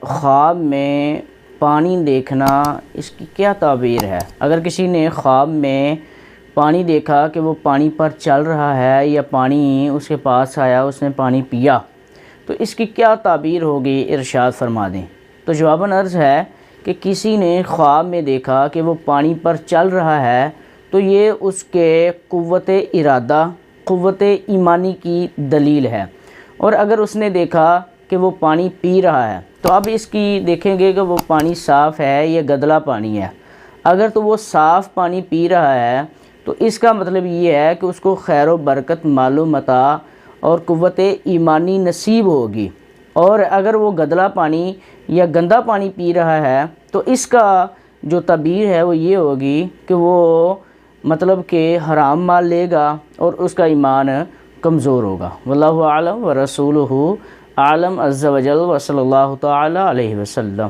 خواب میں پانی دیکھنا، اس کی کیا تعبیر ہے؟ اگر کسی نے خواب میں پانی دیکھا کہ وہ پانی پر چل رہا ہے یا پانی اس کے پاس آیا، اس نے پانی پیا، تو اس کی کیا تعبیر ہوگی، ارشاد فرما دیں۔ تو جواباً عرض ہے کہ کسی نے خواب میں دیکھا کہ وہ پانی پر چل رہا ہے تو یہ اس کے قوت ارادہ، قوت ایمانی کی دلیل ہے۔ اور اگر اس نے دیکھا کہ وہ پانی پی رہا ہے تو اب اس کی دیکھیں گے کہ وہ پانی صاف ہے یا گدلا پانی ہے۔ اگر تو وہ صاف پانی پی رہا ہے تو اس کا مطلب یہ ہے کہ اس کو خیر و برکت، مال و متاع اور قوت ایمانی نصیب ہوگی۔ اور اگر وہ گدلا پانی یا گندا پانی پی رہا ہے تو اس کا جو تعبیر ہے وہ یہ ہوگی کہ وہ مطلب کہ حرام مال لے گا اور اس کا ایمان کمزور ہوگا۔ واللہ اعلم ورسولہ اعلم عز وجل، وصلی اللہ تعالی علیہ وسلم۔